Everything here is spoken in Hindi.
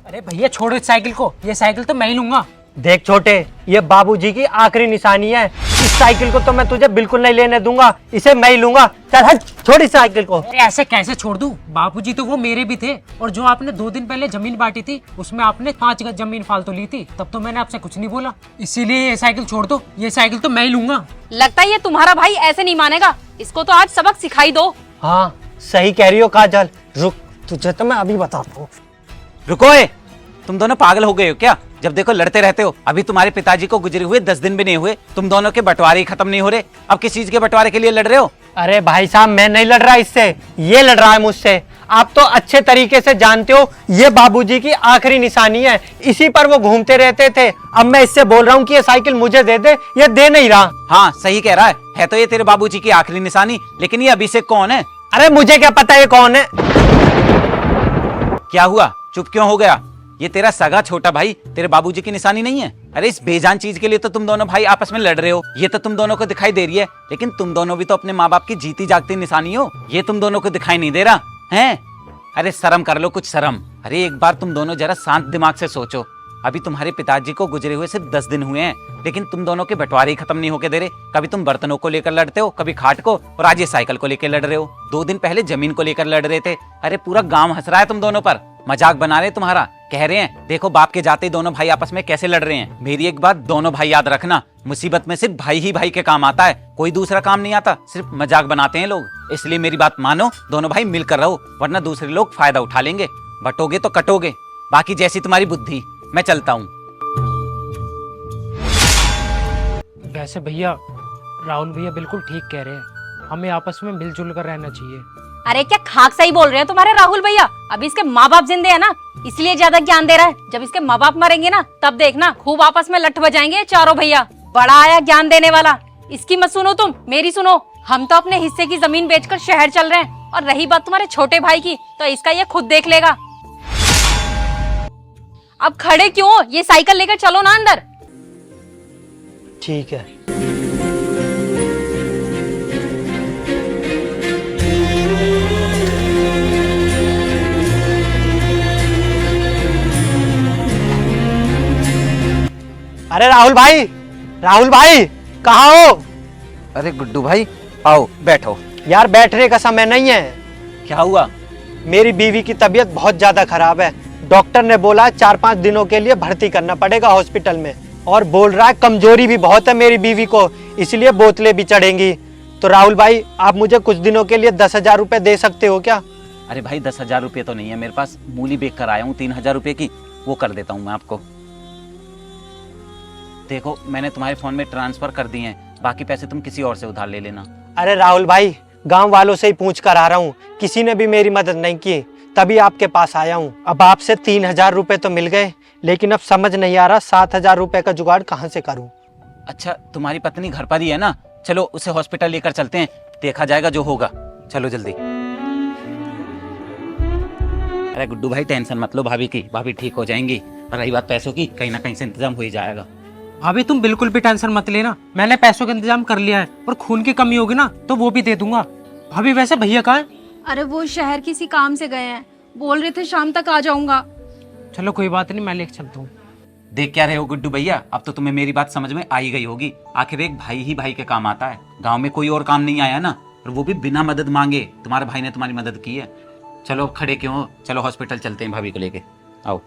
अरे भैया छोड़ो इस साइकिल को, ये साइकिल तो मैं ही लूंगा। देख छोटे, ये बाबूजी की आखिरी निशानी है। इस साइकिल को तो मैं तुझे बिल्कुल नहीं लेने दूंगा, इसे मैं ही लूंगा। चल हट, छोड़ इस साइकिल को। अरे ऐसे कैसे छोड़ दूं? बापूजी तो वो मेरे भी थे, और जो आपने 2 दिन पहले जमीन बांटी थी उसमें आपने 5 गज जमीन फालतू ली थी, तब तो मैंने आपसे कुछ नहीं बोला। इसीलिए ये साइकिल छोड़ दो, ये साइकिल तो मैं ही लूंगा। लगता है ये तुम्हारा भाई ऐसे नहीं मानेगा, इसको तो आज सबक सिखाई दो। हाँ सही कह रही हो काजल, रुक तुझे तो मैं अभी बताता हूँ। रुको ए, तुम दोनों पागल हो गए हो क्या? जब देखो लड़ते रहते हो। अभी तुम्हारे पिताजी को गुजरे हुए 10 दिन भी नहीं हुए, तुम दोनों के बंटवारे ही खत्म नहीं हो रहे। अब किस चीज के बंटवारे के लिए लड़ रहे हो? अरे भाई साहब, मैं नहीं लड़ रहा इससे, ये लड़ रहा है मुझसे। आप तो अच्छे तरीके से जानते हो ये बाबूजी की आखिरी निशानी है, इसी पर वो घूमते रहते थे। अब मैं इससे बोल रहा हूँ कि ये साइकिल मुझे दे दे, ये दे नहीं रहा। हाँ सही कह रहा है तो ये तेरे बाबूजी की आखिरी निशानी, लेकिन ये अभिषेक कौन है? अरे मुझे क्या पता ये कौन है। क्या हुआ, चुप क्यों हो गया? ये तेरा सगा छोटा भाई तेरे बाबूजी की निशानी नहीं है? अरे इस बेजान चीज के लिए तो तुम दोनों भाई आपस में लड़ रहे हो, ये तो तुम दोनों को दिखाई दे रही है, लेकिन तुम दोनों भी तो अपने माँ बाप की जीती जागती निशानी हो। ये तुम दोनों को दिखाई नहीं दे रहा है? अरे शर्म कर लो, कुछ शर्म। अरे एक बार तुम दोनों जरा शांत दिमाग से सोचो। अभी तुम्हारे पिताजी को गुजरे हुए सिर्फ 10 दिन हुए हैं, लेकिन तुम दोनों के बंटवारे ही खत्म नहीं होके दे रहे। कभी तुम बर्तनों को लेकर लड़ते हो, कभी खाट को, और आज ये साइकिल को लेकर लड़ रहे हो। 2 दिन पहले जमीन को लेकर लड़ रहे थे। अरे पूरा गांव हंस रहा है तुम दोनों पर, मजाक बना रहे तुम्हारा। कह रहे हैं देखो बाप के जाते दोनों भाई आपस में कैसे लड़ रहे हैं। मेरी एक बात दोनों भाई याद रखना, मुसीबत में सिर्फ भाई ही भाई के काम आता है, कोई दूसरा काम नहीं आता। सिर्फ मजाक बनाते हैं लोग। इसलिए मेरी बात मानो, दोनों भाई मिलकर रहो, वरना दूसरे लोग फायदा उठा लेंगे। बटोगे तो कटोगे, बाकी जैसी तुम्हारी बुद्धि। मैं चलता हूँ। वैसे भैया राहुल भैया बिल्कुल ठीक कह रहे हैं, हमें आपस में मिलजुल कर रहना चाहिए। अरे क्या खाक सही बोल रहे हैं तुम्हारे राहुल भैया। अभी इसके माँ बाप जिंदे हैं ना, इसलिए ज्यादा ज्ञान दे रहा है। जब इसके माँ बाप मरेंगे ना, तब देखना खूब आपस में लठ बजाएंगे चारों भैया। बड़ा आया ज्ञान देने वाला। इसकी मत सुनो तुम, मेरी सुनो। हम तो अपने हिस्से की जमीन बेचकर शहर चल रहे हैं, और रही बात तुम्हारे छोटे भाई की, तो इसका ये खुद देख लेगा। अब खड़े क्यों, ये साइकिल लेकर चलो ना अंदर। ठीक है। अरे राहुल भाई कहाँ हो? अरे गुड्डू भाई आओ बैठो। यार बैठने का समय नहीं है। क्या हुआ? मेरी बीवी की तबीयत बहुत ज्यादा खराब है। डॉक्टर ने बोला 4-5 दिनों के लिए भर्ती करना पड़ेगा हॉस्पिटल में, और बोल रहा है कमजोरी भी बहुत है मेरी बीवी को, इसलिए बोतलें भी चढ़ेंगी। तो राहुल भाई आप मुझे कुछ दिनों के लिए 10,000 रुपए दे सकते हो क्या? अरे भाई 10,000 रुपये तो नहीं है मेरे पास, मूली बेच कर आया हूँ 3,000 रुपये की, वो कर देता हूँ मैं आपको। देखो मैंने तुम्हारे फोन में ट्रांसफर कर दिए हैं, बाकी पैसे तुम किसी और से उधार ले लेना। अरे राहुल भाई गांव वालों से ही पूछ कर आ रहा हूँ, किसी ने भी मेरी मदद नहीं की, तभी आपके पास आया हूँ। अब आपसे 3,000 रुपए तो मिल गए, लेकिन अब समझ नहीं आ रहा 7,000 रुपए का जुगाड़ कहाँ से करूँ। अच्छा तुम्हारी पत्नी घर पर ही है ना? चलो उसे हॉस्पिटल लेकर चलते हैं, देखा जाएगा जो होगा। चलो जल्दी। अरे गुड्डू भाई टेंशन मत लो भाभी की, भाभी ठीक हो जाएंगी। और रही बात पैसों की, कहीं ना कहीं से इंतजाम हो ही जाएगा। भाभी तुम बिल्कुल भी टेंशन मत लेना, मैंने पैसों का इंतजाम कर लिया है, और खून की कमी होगी ना तो वो भी दे दूंगा। भाभी वैसे भैया कहाँ है? अरे वो शहर किसी काम से गए हैं, बोल रहे थे शाम तक आ जाऊंगा। चलो कोई बात नहीं, मैं लेकर चलता हूँ। देख क्या रहे हो गुड्डू भैया, अब तो तुम्हें मेरी बात समझ में आ ही गई होगी। आखिर एक भाई ही भाई के काम आता है, गांव में कोई और काम नहीं आया ना, और वो भी बिना मदद मांगे। तुम्हारे भाई ने तुम्हारी मदद की है। चलो खड़े क्यों हो, चलो हॉस्पिटल चलते हैं भाभी को लेके। आओ।